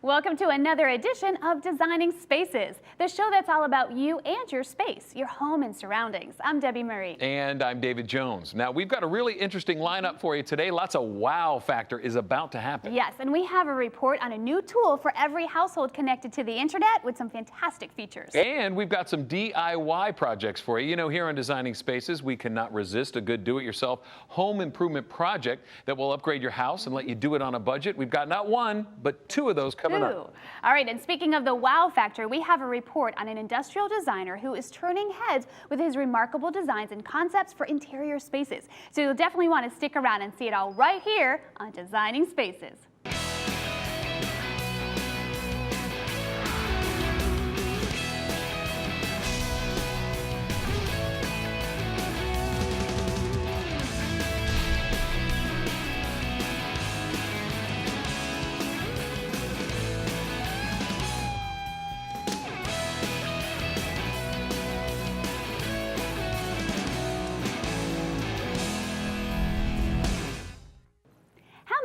Welcome to another edition of Designing Spaces, the show that's all about you and your space, your home and surroundings. I'm Debbie Murray. And I'm David Jones. Now, we've got a really interesting lineup for you today. Lots of wow factor is about to happen. Yes, and we have a report on a new tool for every household connected to the internet with some fantastic features. And we've got some DIY projects for you. You know, here on Designing Spaces, we cannot resist a good do-it-yourself home improvement project that will upgrade your house and let you do it on a budget. We've got not one, but two of those coming up. All right, and speaking of the wow factor, we have a report on an industrial designer who is turning heads with his remarkable designs and concepts for interior spaces. So you'll definitely want to stick around and see it all right here on Designing Spaces.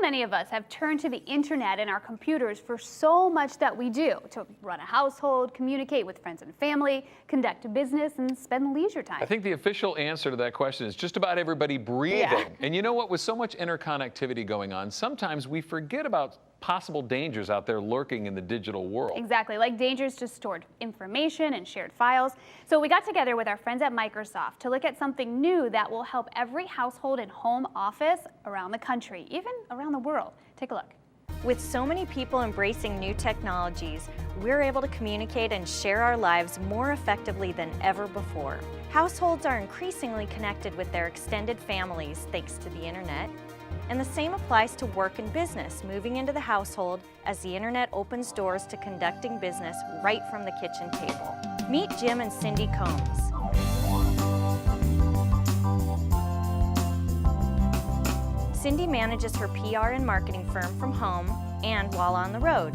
Many of us have turned to the internet and our computers for so much that we do, to run a household, communicate with friends and family, conduct business, and spend leisure time. I think the official answer to that question is just about everybody breathing. Yeah. And you know what, with so much interconnectivity going on, sometimes we forget about possible dangers out there lurking in the digital world. Exactly, like dangers to stored information and shared files. So we got together with our friends at Microsoft to look at something new that will help every household and home office around the country, even around the world. Take a look. With so many people embracing new technologies, we're able to communicate and share our lives more effectively than ever before. Households are increasingly connected with their extended families thanks to the internet. And the same applies to work and business, moving into the household as the internet opens doors to conducting business right from the kitchen table. Meet Jim and Cindy Combs. Cindy manages her PR and marketing firm from home and while on the road.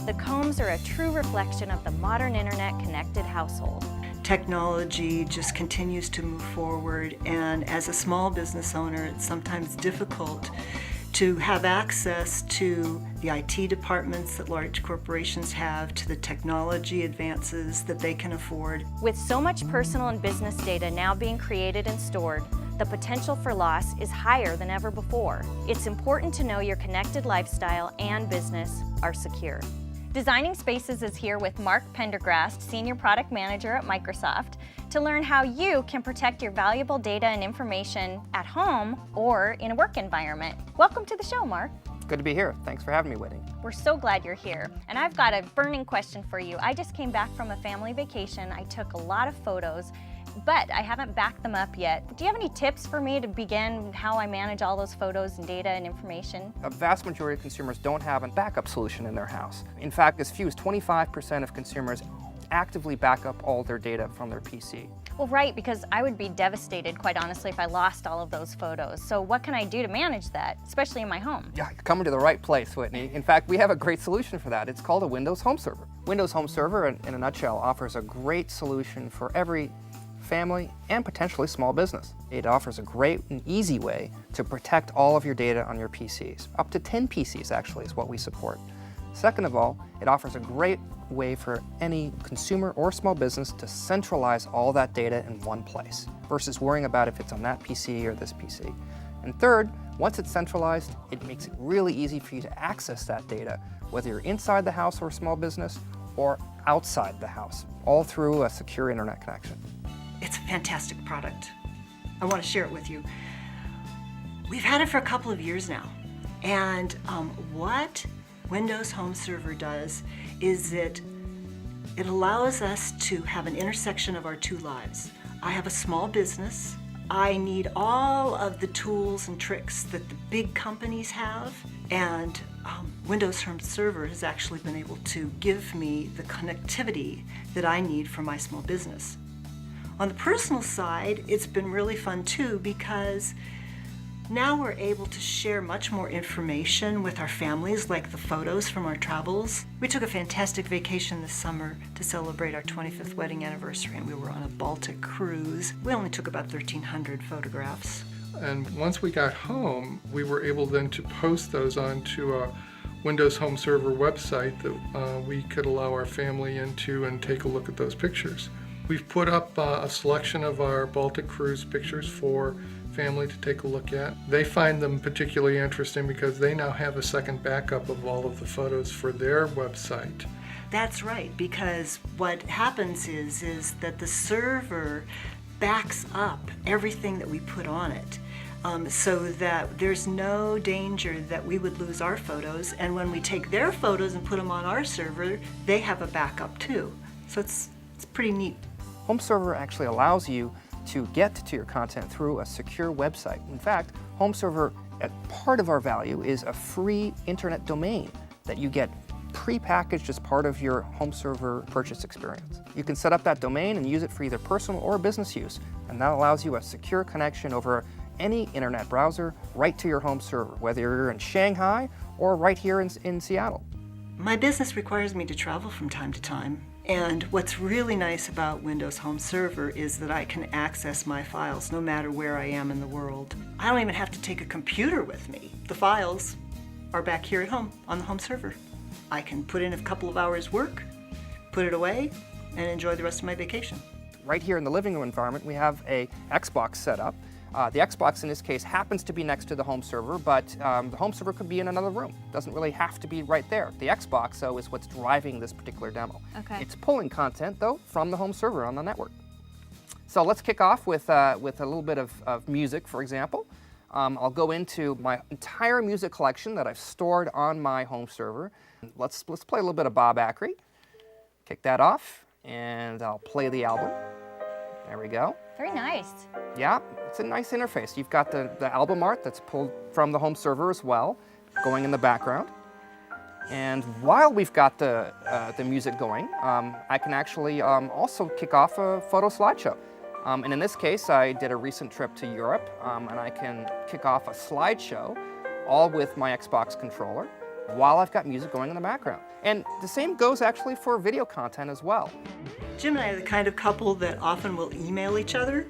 The Combs are a true reflection of the modern internet-connected household. Technology just continues to move forward, and as a small business owner, it's sometimes difficult to have access to the IT departments that large corporations have, to the technology advances that they can afford. With so much personal and business data now being created and stored, the potential for loss is higher than ever before. It's important to know your connected lifestyle and business are secure. Designing Spaces is here with Mark Pendergrast, Senior Product Manager at Microsoft, to learn how you can protect your valuable data and information at home or in a work environment. Welcome to the show, Mark. Good to be here. Thanks for having me, Whitney. We're so glad you're here. And I've got a burning question for you. I just came back from a family vacation. I took a lot of photos, but I haven't backed them up yet. Do you have any tips for me to begin how I manage all those photos and data and information? A vast majority of consumers don't have a backup solution in their house. In fact, as few as 25% of consumers actively back up all their data from their PC. Well, right, because I would be devastated, quite honestly, if I lost all of those photos. So what can I do to manage that, especially in my home? Yeah, you're coming to the right place, Whitney. In fact, we have a great solution for that. It's called a Windows Home Server. Windows Home Server, in a nutshell, offers a great solution for every family and potentially small business. It offers a great and easy way to protect all of your data on your PCs. Up to 10 PCs actually is what we support. Second of all, it offers a great way for any consumer or small business to centralize all that data in one place versus worrying about if it's on that PC or this PC. And third, once it's centralized, it makes it really easy for you to access that data, whether you're inside the house or a small business or outside the house, all through a secure internet connection. It's a fantastic product. I want to share it with you. We've had it for a couple of years now, and what Windows Home Server does is it allows us to have an intersection of our two lives. I have a small business. I need all of the tools and tricks that the big companies have, and Windows Home Server has actually been able to give me the connectivity that I need for my small business. On the personal side, it's been really fun too, because now we're able to share much more information with our families, like the photos from our travels. We took a fantastic vacation this summer to celebrate our 25th wedding anniversary, and we were on a Baltic cruise. We only took about 1,300 photographs. And once we got home, we were able then to post those onto a Windows Home Server website that we could allow our family into and take a look at those pictures. We've put up a selection of our Baltic cruise pictures for family to take a look at. They find them particularly interesting because they now have a second backup of all of the photos for their website. That's right, because what happens is that the server backs up everything that we put on it, so that there's no danger that we would lose our photos, and when we take their photos and put them on our server, they have a backup too. So it's pretty neat. Home Server actually allows you to get to your content through a secure website. In fact, Home Server, part of our value, is a free internet domain that you get pre-packaged as part of your Home Server purchase experience. You can set up that domain and use it for either personal or business use, and that allows you a secure connection over any internet browser right to your home server, whether you're in Shanghai or right here in Seattle. My business requires me to travel from time to time, and what's really nice about Windows Home Server is that I can access my files no matter where I am in the world. I don't even have to take a computer with me. The files are back here at home on the home server. I can put in a couple of hours work, put it away, and enjoy the rest of my vacation. Right here in the living room environment, we have a Xbox set up. The Xbox in this case happens to be next to the home server, but the home server could be in another room. Doesn't really have to be right there. The Xbox, though, is what's driving this particular demo. Okay. It's pulling content, though, from the home server on the network. So let's kick off with a little bit of music, for example. I'll go into my entire music collection that I've stored on my home server. Let's play a little bit of Bob Acri. Kick that off, and I'll play the album. There we go. Very nice. Yeah, it's a nice interface. You've got the album art that's pulled from the home server as well, going in the background. And while we've got the music going, I can actually also kick off a photo slideshow. And in this case, I did a recent trip to Europe, and I can kick off a slideshow, all with my Xbox controller, while I've got music going in the background. And the same goes actually for video content as well. Jim and I are the kind of couple that often will email each other.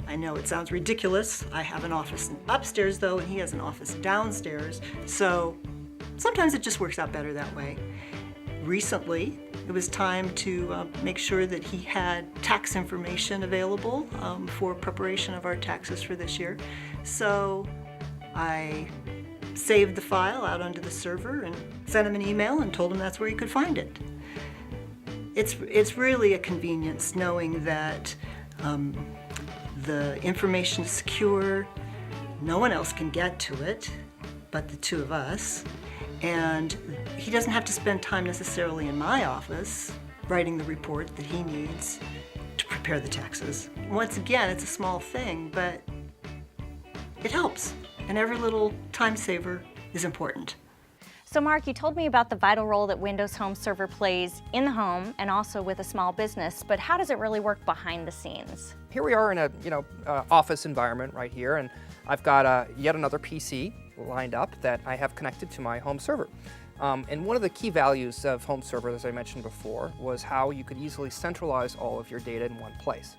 I know it sounds ridiculous. I have an office upstairs though, and he has an office downstairs. So sometimes it just works out better that way. Recently, it was time to make sure that he had tax information available for preparation of our taxes for this year. So I saved the file out onto the server and sent him an email and told him that's where he could find it. It's really a convenience knowing that the information is secure, no one else can get to it but the two of us, and he doesn't have to spend time necessarily in my office writing the report that he needs to prepare the taxes. Once again, it's a small thing, but it helps, and every little time saver is important. So Mark, you told me about the vital role that Windows Home Server plays in the home and also with a small business, but how does it really work behind the scenes? Here we are in a office environment right here, and I've got yet another PC lined up that I have connected to my home server. And one of the key values of home server, as I mentioned before, was how you could easily centralize all of your data in one place.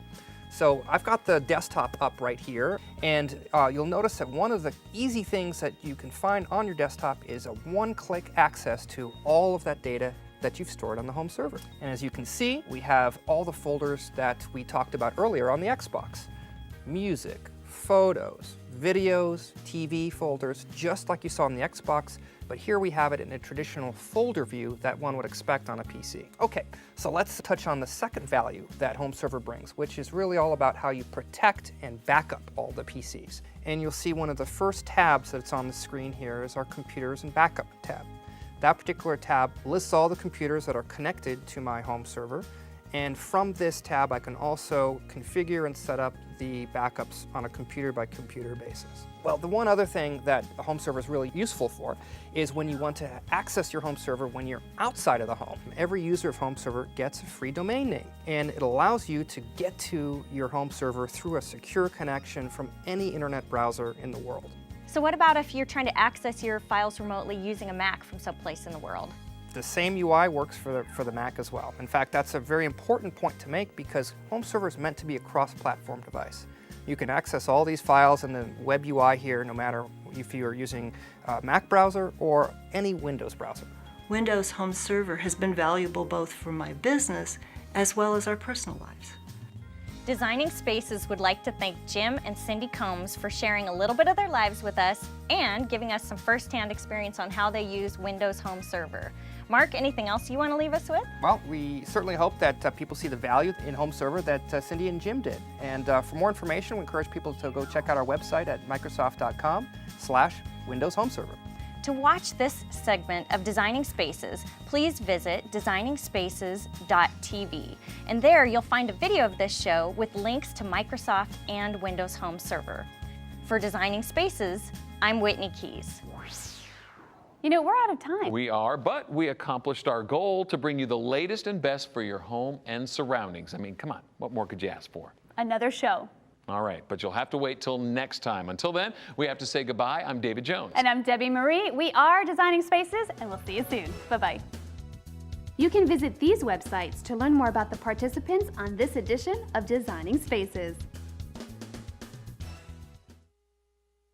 So I've got the desktop up right here, and you'll notice that one of the easy things that you can find on your desktop is a one-click access to all of that data that you've stored on the home server. And as you can see, we have all the folders that we talked about earlier on the Xbox. Music, photos, videos, TV folders, just like you saw on the Xbox, but here we have it in a traditional folder view that one would expect on a PC. Okay, so let's touch on the second value that home server brings, which is really all about how you protect and back up all the PCs. And you'll see one of the first tabs that's on the screen here is our computers and backup tab. That particular tab lists all the computers that are connected to my home server, and from this tab I can also configure and set up the backups on a computer-by-computer basis. Well, the one other thing that a home server is really useful for is when you want to access your home server when you're outside of the home. Every user of home server gets a free domain name, and it allows you to get to your home server through a secure connection from any internet browser in the world. So what about if you're trying to access your files remotely using a Mac from someplace in the world? The same UI works for the Mac as well. In fact, that's a very important point to make because home server is meant to be a cross-platform device. You can access all these files in the web UI here no matter if you're using a Mac browser or any Windows browser. Windows Home Server has been valuable both for my business as well as our personal lives. Designing Spaces would like to thank Jim and Cindy Combs for sharing a little bit of their lives with us and giving us some first-hand experience on how they use Windows Home Server. Mark, anything else you want to leave us with? Well, we certainly hope that people see the value in Home Server that Cindy and Jim did. And for more information, we encourage people to go check out our website at Microsoft.com/Windows Home Server. To watch this segment of Designing Spaces, please visit designingspaces.tv. And there you'll find a video of this show with links to Microsoft and Windows Home Server. For Designing Spaces, I'm Whitney Keys. You know, we're out of time. We are, but we accomplished our goal to bring you the latest and best for your home and surroundings. I mean, come on, what more could you ask for? Another show. All right, but you'll have to wait till next time. Until then, we have to say goodbye. I'm David Jones. And I'm Debbie Marie. We are Designing Spaces, and we'll see you soon. Bye-bye. You can visit these websites to learn more about the participants on this edition of Designing Spaces.